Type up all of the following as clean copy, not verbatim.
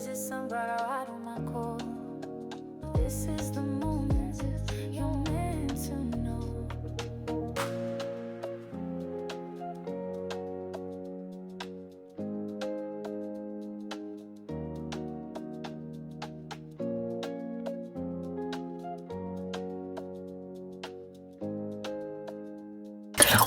visit some brighter ride on my core. This is the moment you're meant to know.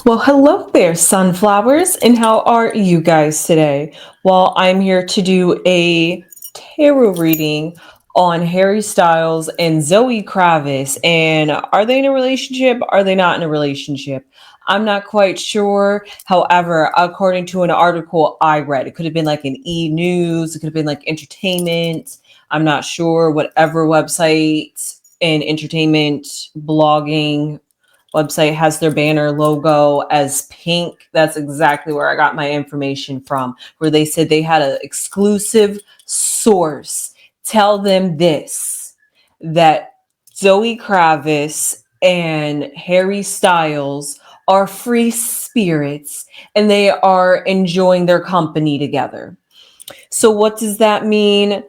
Well, hello there, sunflowers, and how are you guys today? Well, I'm here to do a tarot reading on Harry Styles and Zoe Kravitz. And are they in a relationship? Are they not in a relationship? I'm not quite sure. However, according to an article I read, it could have been like an e-news, it could have been like entertainment. I'm not sure. Whatever website and entertainment blogging website has their banner logo as pink. That's exactly where I got my information from, where they said they had an exclusive source tell them this, that Zoe Kravitz and Harry Styles are free spirits and they are enjoying their company together. So what does that mean?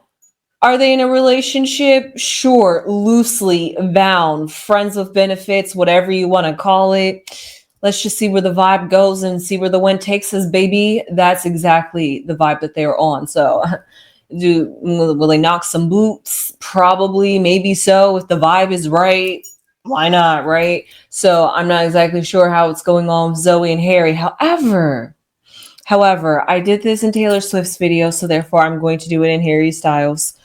Are they in a relationship? Sure, loosely bound, friends with benefits, whatever you want to call it. Let's just see where the vibe goes and see where the wind takes us, baby. That's exactly the vibe that they're on. So, will they knock some boots? Probably, maybe so. If the vibe is right, why not, right? So, I'm not exactly sure how it's going on with Zoe and Harry. However, I did this in Taylor Swift's video, so therefore I'm going to do it in Harry Styles.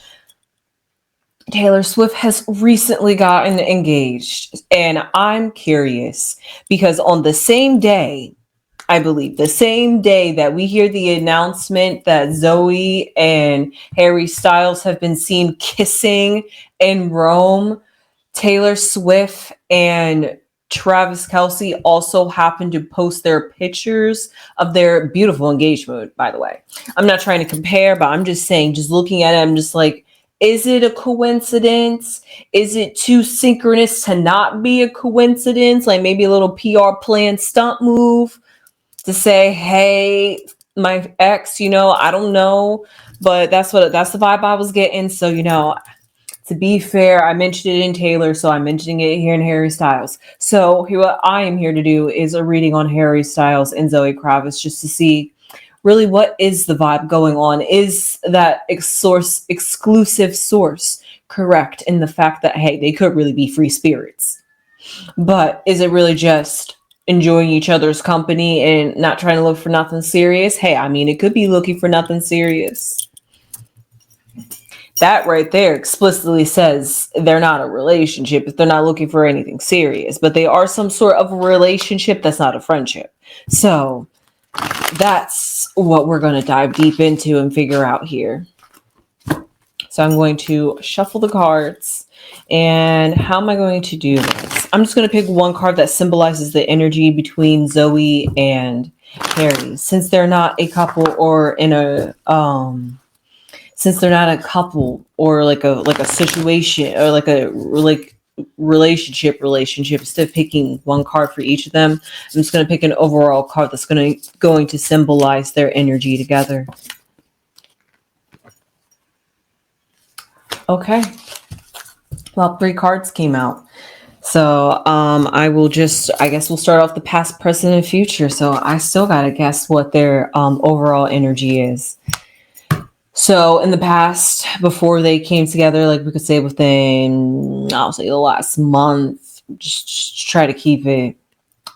Taylor Swift has recently gotten engaged, and I'm curious because on the same day, I believe the same day that we hear the announcement that Zoe and Harry Styles have been seen kissing in Rome, Taylor Swift and Travis Kelce also happened to post their pictures of their beautiful engagement, by the way. I'm not trying to compare, but I'm just saying, just looking at it, I'm just like, is it a coincidence? Is it too synchronous to not be a coincidence? Like maybe a little PR plan stunt move to say, hey, my ex, I don't know. But that's the vibe I was getting. So, to be fair, I mentioned it in Taylor, so I'm mentioning it here in Harry Styles. So what I am here to do is a reading on Harry Styles and Zoe Kravitz just to see really what is the vibe going on. Is that exclusive source correct in the fact that, hey, they could really be free spirits? But is it really just enjoying each other's company and not trying to look for nothing serious? Hey, I mean, it could be looking for nothing serious. That right there explicitly says they're not a relationship if they're not looking for anything serious, but they are some sort of relationship that's not a friendship. So that's what we're going to dive deep into and figure out here. So I'm going to shuffle the cards. And how am I going to do this? I'm just going to pick one card that symbolizes the energy between Zoe and Harry. Since they're not a couple or in a since they're not a couple or like a situation or like relationship, instead of picking one card for each of them, I'm just going to pick an overall card that's going to symbolize their energy together. Okay. Well, 3 cards came out. So I guess we'll start off the past, present, and future. So I still got to guess what their overall energy is. So in the past, before they came together, like we could say within, I'll say the last month, just try to keep it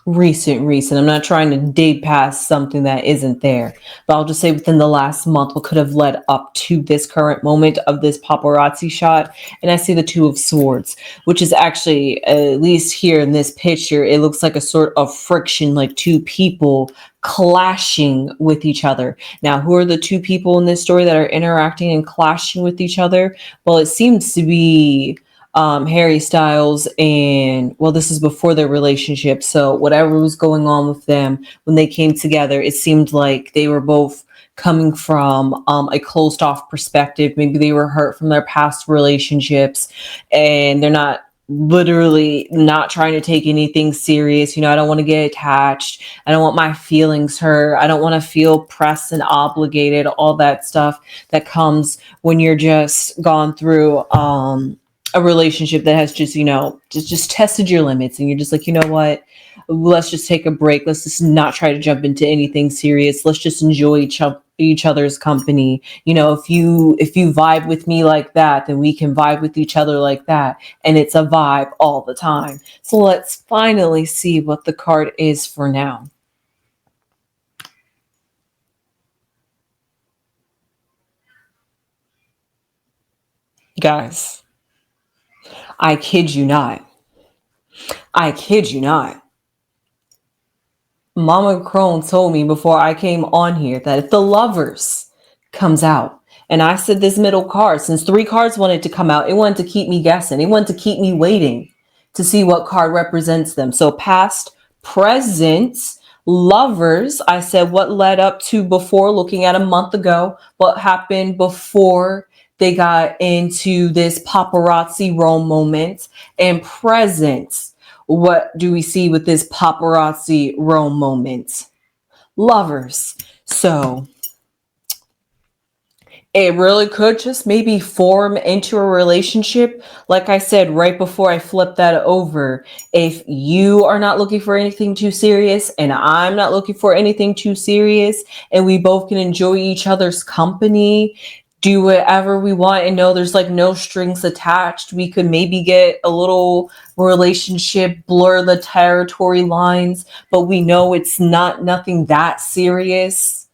recent. I'm not trying to date past something that isn't there, but I'll just say within the last month, what could have led up to this current moment of this paparazzi shot. And I see the 2 of Swords, which is actually, at least here in this picture, it looks like a sort of friction, like 2 people clashing with each other. Now, who are the 2 people in this story that are interacting and clashing with each other? Well, it seems to be Harry Styles and, well, this is before their relationship. So whatever was going on with them when they came together, it seemed like they were both coming from a closed off perspective. Maybe they were hurt from their past relationships and they're not literally not trying to take anything serious. I don't want to get attached. I don't want my feelings hurt. I don't want to feel pressed and obligated, all that stuff that comes when you're just gone through a relationship that has just, just tested your limits, and you're just like, you know what? Let's just take a break. Let's just not try to jump into anything serious. Let's just enjoy each other's company. If you vibe with me like that, then we can vibe with each other like that. And it's a vibe all the time. So let's finally see what the card is for now. Guys, I kid you not. I kid you not. Mama Crone told me before I came on here that if the Lovers comes out, and I said this middle card, since 3 cards wanted to come out, it wanted to keep me guessing. It wanted to keep me waiting to see what card represents them. So past, present, Lovers. I said what led up to before, looking at a month ago, what happened before they got into this paparazzi Rome moment, and present. What do we see with this paparazzi Rome moment? Lovers. So it really could just maybe form into a relationship. Like I said, right before I flip that over, if you are not looking for anything too serious and I'm not looking for anything too serious, and we both can enjoy each other's company, do whatever we want, and know there's like no strings attached, we could maybe get a little relationship, blur the territory lines, but we know it's nothing that serious.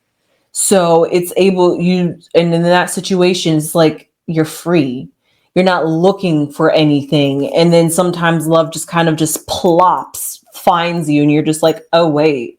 So it's and in that situation, it's like you're free. You're not looking for anything. And then sometimes love just kind of just plops, finds you, and you're just like, oh wait,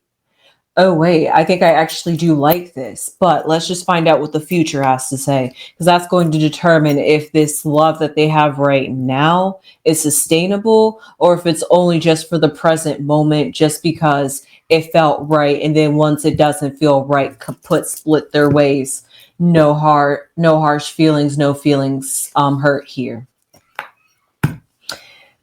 I think I actually do like this. But let's just find out what the future has to say, because that's going to determine if this love that they have right now is sustainable, or if it's only just for the present moment, just because it felt right. And then once it doesn't feel right, kaput, split their ways. No harsh feelings, no feelings hurt here.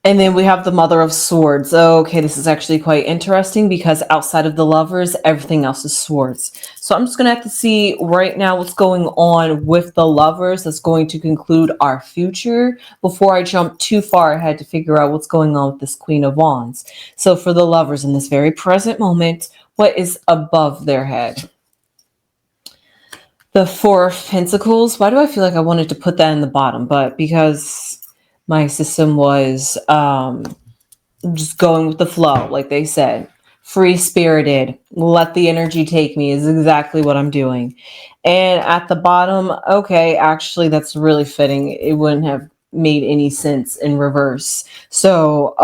And then we have the Mother of Swords. Okay, this is actually quite interesting because outside of the Lovers, everything else is swords. So I'm just going to have to see right now what's going on with the Lovers. That's going to conclude our future before I jump too far ahead to figure out what's going on with this Queen of Wands. So for the Lovers in this very present moment, what is above their head? The Four of Pentacles. Why do I feel like I wanted to put that in the bottom? But because my system was just going with the flow, like they said, free spirited, let the energy take me is exactly what I'm doing. And at the bottom, okay, actually that's really fitting. It wouldn't have made any sense in reverse. So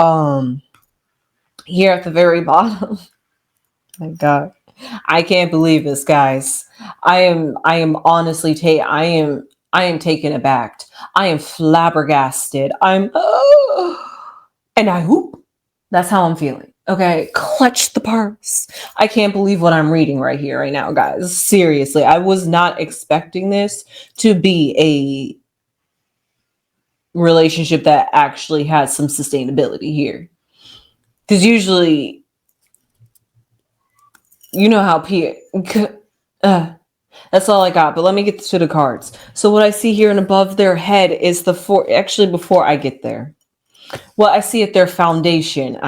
here at the very bottom, my God, I can't believe this, guys. I am honestly I am taken aback. I am flabbergasted. And I hoop. That's how I'm feeling. Okay, clutch the purse. I can't believe what I'm reading right here, right now, guys. Seriously, I was not expecting this to be a relationship that actually has some sustainability here. Because usually, you know how that's all I got, but let me get to the cards. So what I see here and above their head is the four. Actually, before I get there, what I see at their foundation.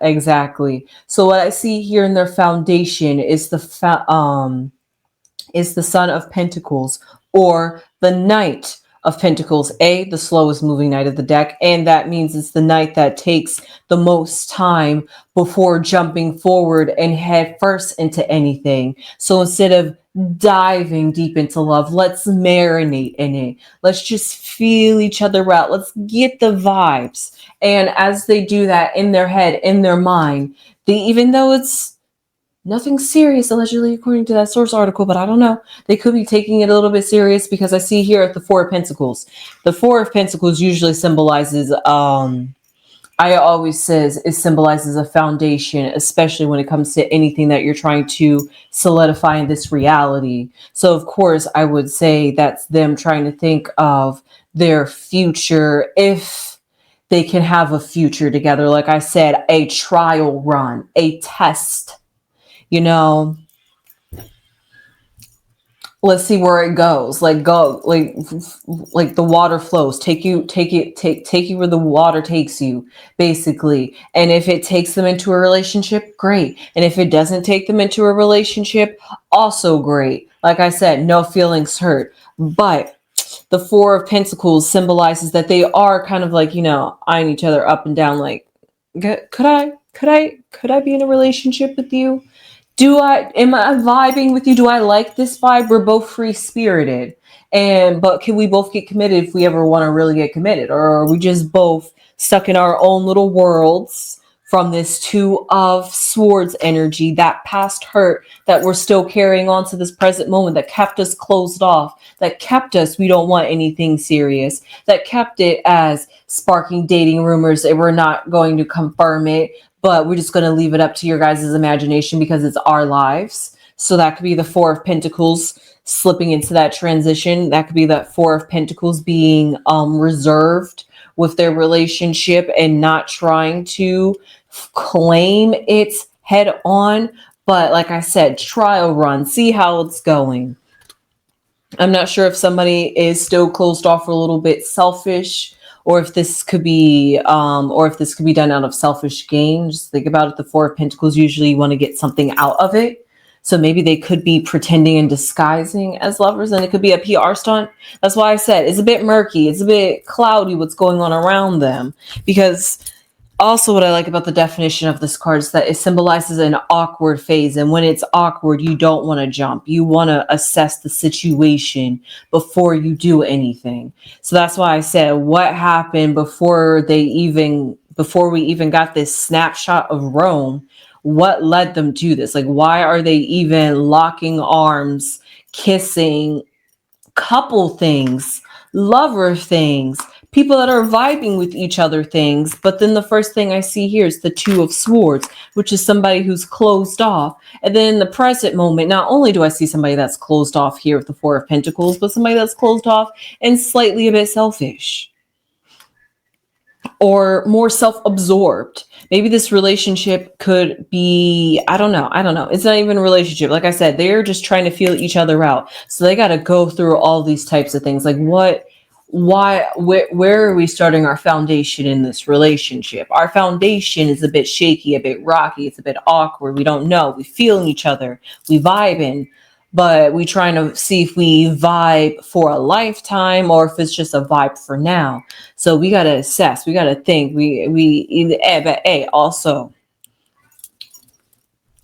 Exactly. So what I see here in their foundation is the Son of Pentacles, or the Knight of Pentacles, the slowest moving knight of the deck, and that means it's the knight that takes the most time before jumping forward and head first into anything. So instead of diving deep into love, let's marinate in it. Let's just feel each other out. Let's get the vibes. And as they do that in their head, in their mind, even though it's nothing serious, allegedly, according to that source article, but I don't know. They could be taking it a little bit serious, because I see here at the Four of Pentacles. The Four of Pentacles usually symbolizes, I always says it symbolizes a foundation, especially when it comes to anything that you're trying to solidify in this reality. So of course, I would say that's them trying to think of their future if they can have a future together. Like I said, a trial run, a test, you know, let's see where it goes. Like like the water flows. Take you where the water takes you, basically. And if it takes them into a relationship, great. And if it doesn't take them into a relationship, also great. Like I said, no feelings hurt. But the Four of Pentacles symbolizes that they are kind of like, eyeing each other up and down. Like, could I be in a relationship with you? Am I vibing with you? Do I like this vibe? We're both free spirited. But can we both get committed if we ever want to really get committed? Or are we just both stuck in our own little worlds from this Two of Swords energy, that past hurt that we're still carrying on to this present moment, that kept us closed off, that kept us, we don't want anything serious, that kept it as sparking dating rumors and we're not going to confirm it, but we're just going to leave it up to your guys' imagination because it's our lives. So that could be the Four of Pentacles slipping into that transition. That could be that Four of Pentacles being reserved with their relationship and not trying to claim it head on. But like I said, trial run, see how it's going. I'm not sure if somebody is still closed off or a little bit selfish, or if this could be done out of selfish gain. Just think about it. The Four of Pentacles, usually you want to get something out of it. So maybe they could be pretending and disguising as lovers, and it could be a PR stunt. That's why I said it's a bit murky. It's a bit cloudy what's going on around them. Because also what I like about the definition of this card is that it symbolizes an awkward phase. And when it's awkward, you don't want to jump. You want to assess the situation before you do anything. So that's why I said what happened before we even got this snapshot of Rome. What led them to this? Like, why are they even locking arms, kissing, couple things, lover things, people that are vibing with each other things? But then the first thing I see here is the Two of Swords, which is somebody who's closed off. And then in the present moment, not only do I see somebody that's closed off here with the Four of Pentacles, but somebody that's closed off and slightly a bit selfish or more self-absorbed. Maybe this relationship could be, I don't know. It's not even a relationship. Like I said, they're just trying to feel each other out. So they got to go through all these types of things. Like where are we starting our foundation in this relationship? Our foundation is a bit shaky, a bit rocky. It's a bit awkward. We don't know. We feeling each other. We vibing. But we trying to see if we vibe for a lifetime or if it's just a vibe for now. So we got to assess. We got to think. Also,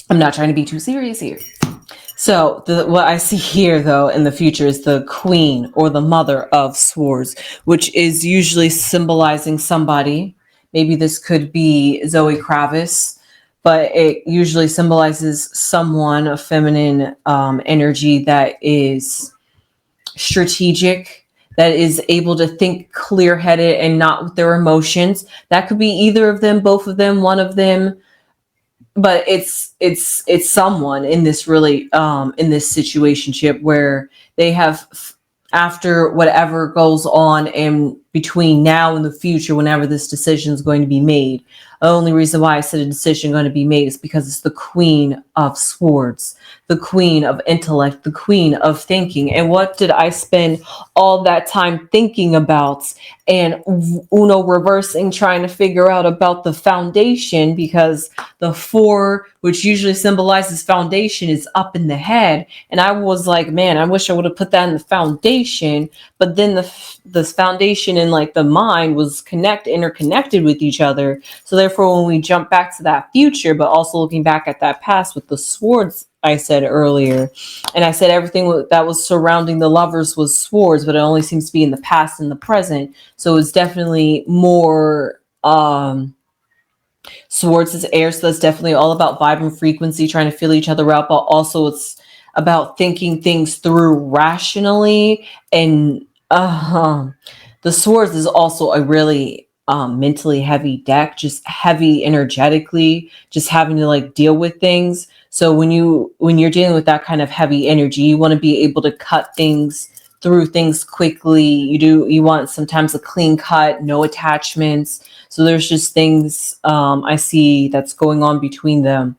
I'm not trying to be too serious here. So what I see here, though, in the future is the Queen or the Mother of Swords, which is usually symbolizing somebody. Maybe this could be Zoe Kravitz, but it usually symbolizes someone, a feminine energy that is strategic, that is able to think clear-headed and not with their emotions. That could be either of them, both of them, one of them, but it's someone in this in this situationship where they have, after whatever goes on in between now and the future, whenever this decision is going to be made. The only reason why I said a decision going to be made is because it's the Queen of Swords, the Queen of intellect, the Queen of thinking. And what did I spend all that time thinking about? And Uno reversing, trying to figure out about the foundation, because the four, which usually symbolizes foundation, is up in the head. And I was like, man, I wish I would have put that in the foundation. But then the foundation and like the mind was interconnected with each other. So therefore, when we jump back to that future, but also looking back at that past with the swords, I said earlier, and I said everything that was surrounding the lovers was swords, but it only seems to be in the past and the present. So it's definitely more swords is air, so that's definitely all about vibe and frequency, trying to feel each other out, but also it's about thinking things through rationally. And the swords is also a really mentally heavy deck, just heavy energetically, just having to like deal with things. So when you're dealing with that kind of heavy energy, you want to be able to cut things through things quickly. You want sometimes a clean cut, no attachments. So there's just things I see that's going on between them,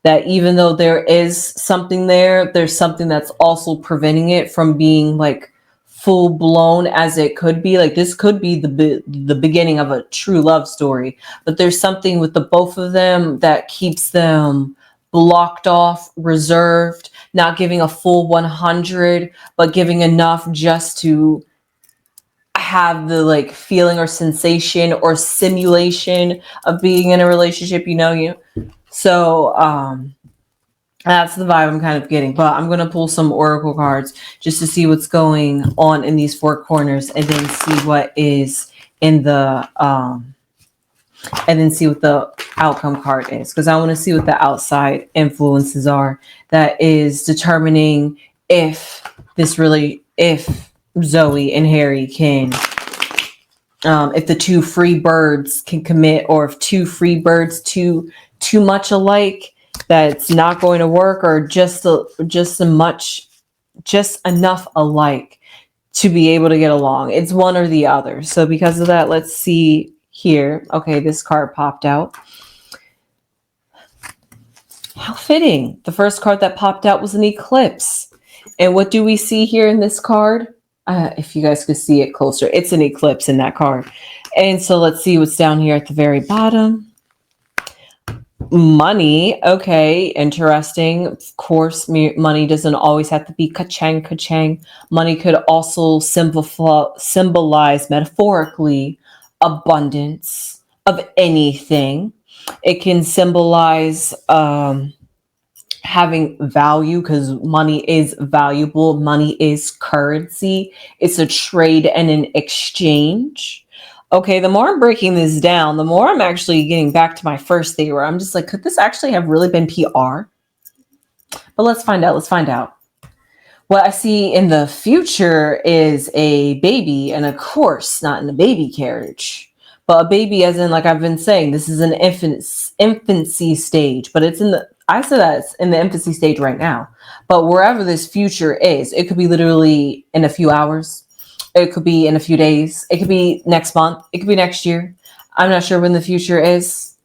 that even though there is something there, there's something that's also preventing it from being like full blown as it could be. Like this could be the beginning of a true love story, but there's something with the both of them that keeps them blocked off, reserved, not giving a full 100, but giving enough just to have the like feeling or sensation or simulation of being in a relationship, so that's the vibe I'm kind of getting. But I'm going to pull some oracle cards just to see what's going on in these four corners, and then see what is in the and then see what the outcome card is, because I want to see what the outside influences are that is determining if Zoe and Harry can if the two free birds can commit, or if two free birds too much alike that's not going to work, or just enough alike to be able to get along. It's one or the other. So because of that, let's see here. Okay, this card popped out. How fitting. The first card that popped out was an eclipse. And what do we see here in this card? If you guys could see it closer, it's an eclipse in that card. And so let's see what's down here at the very bottom. Money. Okay, interesting. Of course, money doesn't always have to be ka-chang, ka-chang. Money could also symbolize metaphorically abundance of anything. It can symbolize having value, because money is valuable. Money is currency. It's a trade and an exchange. Okay, the more I'm breaking this down, the more I'm actually getting back to my first theory, where I'm just like, could this actually have really been PR? But let's find out. What I see in the future is a baby, and of course, not in the baby carriage, but a baby as in, like I've been saying, this is an infancy stage, but I said that it's in the infancy stage right now. But wherever this future is, it could be literally in a few hours. It could be in a few days. It could be next month. It could be next year. I'm not sure when the future is.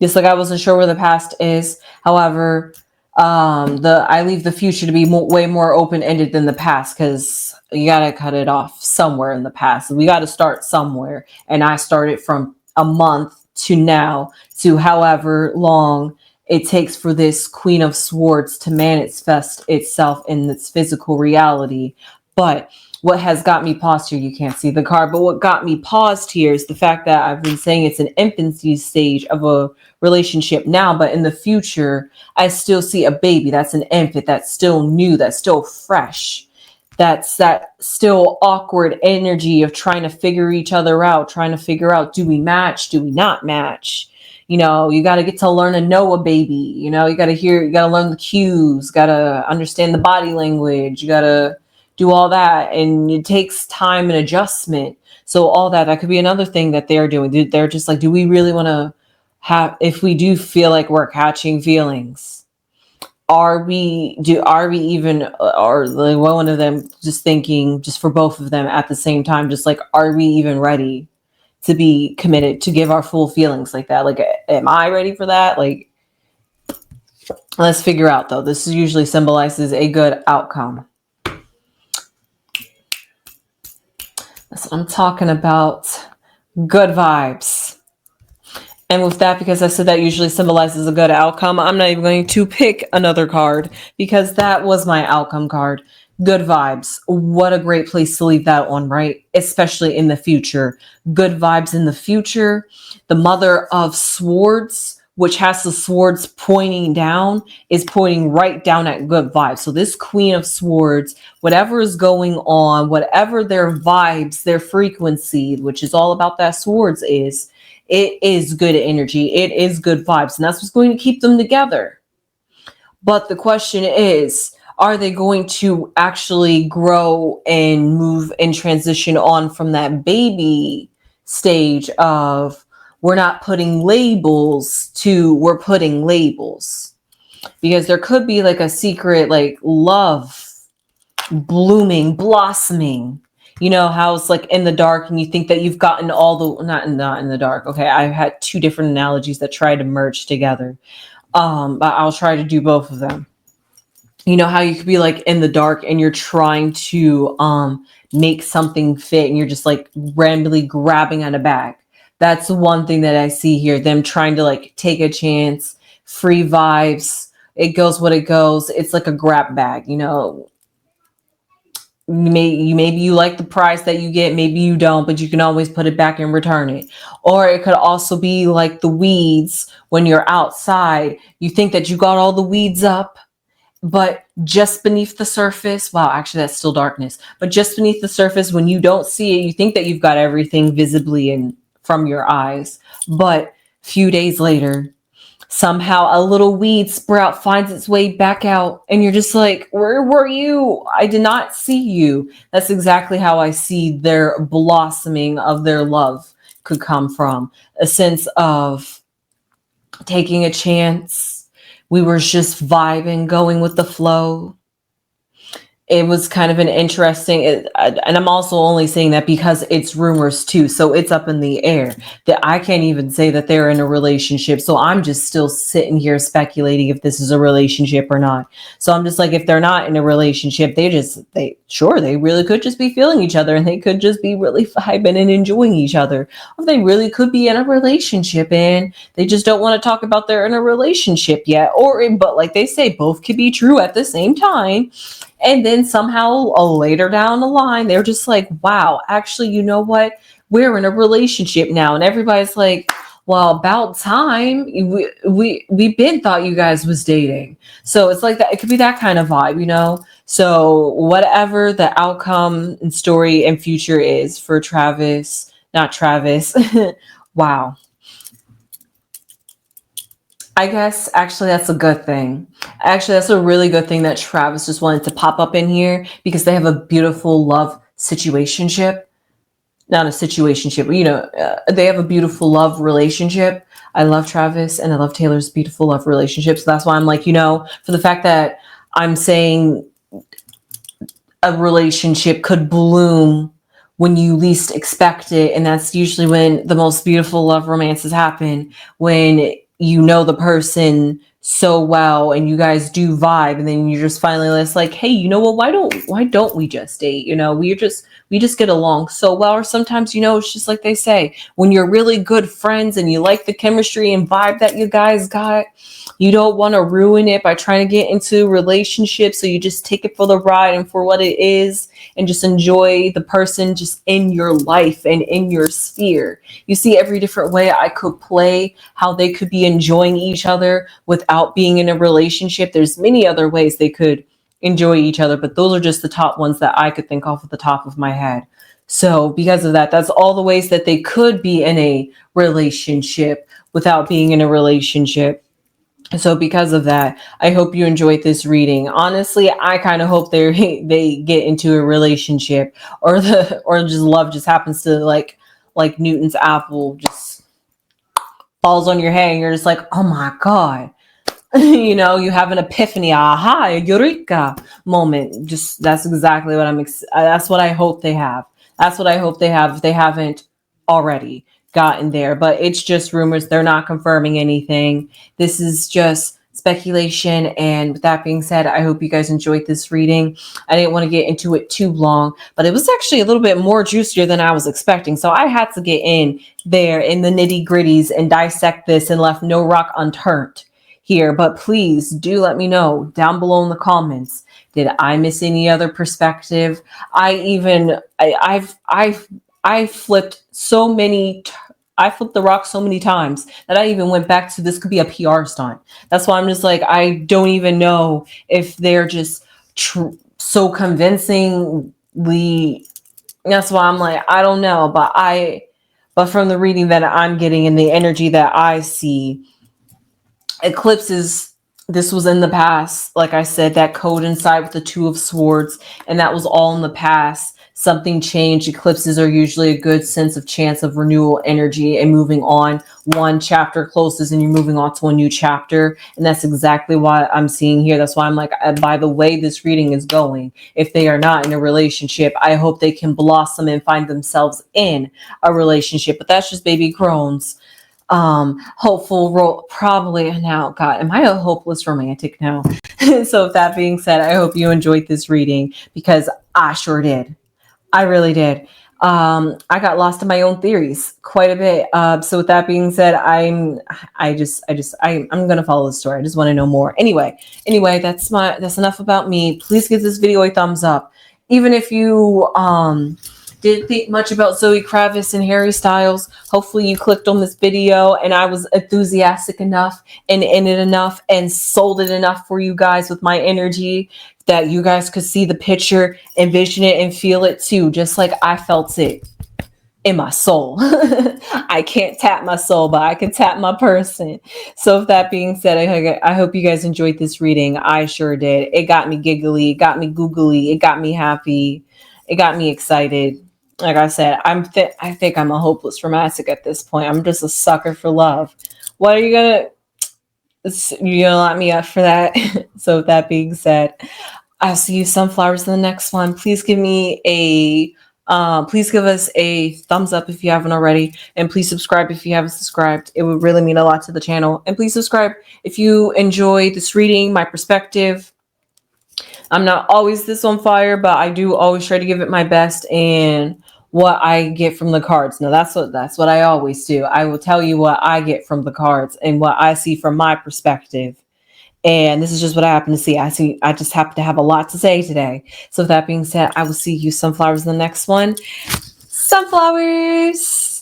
Just like I wasn't sure where the past is. However, I leave the future to be way more open-ended than the past, because you got to cut it off somewhere in the past. We got to start somewhere. And I started from a month to now, to however long it takes for this Queen of Swords to manifest itself in its physical reality. But what has got me paused here, you can't see the card, but what got me paused here is the fact that I've been saying it's an infancy stage of a relationship now, but in the future, I still see a baby. That's an infant. That's still new. That's still fresh. That's that still awkward energy of trying to figure each other out, trying to figure out, do we match? Do we not match? You got to get to learn to know a baby. You got to learn the cues, got to understand the body language. You got to do all that, and it takes time and adjustment. So all that could be another thing that they're doing. They're just like, do we really want to if we do feel like we're catching feelings, are we even, or like one of them just thinking, just for both of them at the same time, just like, are we even ready to be committed, to give our full feelings like that? Like, am I ready for that? Like, let's figure out though. This usually symbolizes a good outcome. That's what I'm talking about. Good vibes. And with that, because I said that usually symbolizes a good outcome, I'm not even going to pick another card, because that was my outcome card. Good vibes. What a great place to leave that on, right? Especially in the future. Good vibes in the future. The Mother of Swords, which has the swords pointing down, is pointing right down at good vibes. So this Queen of Swords, whatever is going on, whatever their vibes, their frequency, which is all about that swords, it is good energy. It is good vibes. And that's what's going to keep them together. But the question is, are they going to actually grow and move and transition on from that baby stage of, we're not putting labels, to we're putting labels? Because there could be like a secret, like, love blooming, blossoming. You know how it's like in the dark and you think that you've gotten all the, not in the dark. Okay. I had two different analogies that try to merge together. But I'll try to do both of them. You know how you could be like in the dark and you're trying to make something fit and you're just like randomly grabbing at a bag. That's the one thing that I see here, them trying to like take a chance, free vibes. It goes what it goes. It's like a grab bag, you know. Maybe you like the prize that you get, maybe you don't, but you can always put it back and return it. Or it could also be like the weeds when you're outside. You think that you got all the weeds up, but just beneath the surface, wow, actually that's still darkness, but just beneath the surface, when you don't see it, you think that you've got everything visibly and from your eyes. But a few days later, somehow a little weed sprout finds its way back out and you're just like, where were you? I did not see you. That's exactly how I see their blossoming of their love could come from. A sense of taking a chance. We were just vibing, going with the flow. It was kind of an interesting, and I'm also only saying that because it's rumors too, so it's up in the air. That I can't even say that they're in a relationship, so I'm just still sitting here speculating if this is a relationship or not. So I'm just like, if they're not in a relationship, they really could just be feeling each other and they could just be really vibing and enjoying each other. Or they really could be in a relationship and they just don't want to talk about they're in a relationship yet. But like they say, both could be true at the same time. And then somehow later down the line, they're just like, wow, actually, you know what? We're in a relationship now. And everybody's like, well, about time. We been thought you guys was dating. So it's like that. It could be that kind of vibe, you know? So whatever the outcome and story and future is for Travis, not Travis. Wow. I guess actually that's a good thing. Actually, that's a really good thing that Travis just wanted to pop up in here because they have a beautiful love situationship. Not a situationship, but they have a beautiful love relationship. I love Travis and I love Taylor's beautiful love relationship. So that's why I'm like, for the fact that I'm saying a relationship could bloom when you least expect it. And that's usually when the most beautiful love romances happen, when you know the person so well and you guys do vibe, and then you're just finally just like, hey, you know what, why don't we just date? We just get along so well. Or sometimes, it's just like they say, when you're really good friends and you like the chemistry and vibe that you guys got, you don't want to ruin it by trying to get into relationships. So you just take it for the ride and for what it is and just enjoy the person just in your life and in your sphere. You see every different way I could play how they could be enjoying each other without being in a relationship. There's many other ways they could enjoy each other, but those are just the top ones that I could think off at the top of my head. So because of that, that's all the ways that they could be in a relationship without being in a relationship. So because of that, I hope you enjoyed this reading. Honestly, I kind of hope they get into a relationship, or just love just happens to like Newton's apple just falls on your head and you're just like, oh my God. You have an epiphany, aha, a eureka moment. Just that's exactly what that's what I hope they have. That's what I hope they have if they haven't already gotten there. But it's just rumors. They're not confirming anything. This is just speculation. And with that being said, I hope you guys enjoyed this reading. I didn't want to get into it too long, but it was actually a little bit more juicier than I was expecting. So I had to get in there in the nitty gritties and dissect this and left no rock unturned here. But please do let me know down below in the comments. Did I miss any other perspective? I've flipped I flipped the rock so many times that I even went back to this could be a PR stunt. That's why I'm just like, I don't even know if they're just so convincingly. That's why I'm like, I don't know. But from the reading that I'm getting and the energy that I see, eclipses, this was in the past. Like I said, that code inside with the Two of Swords, and that was all in the past. Something changed. Eclipses are usually a good sense of chance of renewal energy and moving on one chapter closes and you're moving on to a new chapter. And that's exactly what I'm seeing here. That's why I'm like, by the way this reading is going, if they are not in a relationship, I hope they can blossom and find themselves in a relationship. But that's just baby Crones. Hopeful role, probably. Now, God, am I a hopeless romantic now? So with that being said, I hope you enjoyed this reading, because I sure did. I really did. I got lost in my own theories quite a bit. So with that being said, I'm gonna follow the story. I just want to know more. Anyway, that's enough about me. Please give this video a thumbs up. Even if you didn't think much about Zoe Kravitz and Harry Styles, hopefully you clicked on this video and I was enthusiastic enough and in it enough and sold it enough for you guys with my energy, that you guys could see the picture, envision it, and feel it too, just like I felt it in my soul. I can't tap my soul, but I can tap my person. So with that being said, I hope you guys enjoyed this reading. I sure did. It got me giggly, it got me googly, it got me happy, it got me excited. Like I said, I think I'm a hopeless romantic at this point. I'm just a sucker for love. What are you gonna lock me up for that? So with that being said, I'll see you sunflowers in the next one. Please give us a thumbs up if you haven't already, and please subscribe if you haven't subscribed. It would really mean a lot to the channel. And please subscribe if you enjoy this reading, my perspective. I'm not always this on fire, but I do always try to give it my best and what I get from the cards. Now that's what I always do. I will tell you what I get from the cards and what I see from my perspective. And this is just what I happen to see. I just happen to have a lot to say today. So with that being said, I will see you sunflowers in the next one. Sunflowers.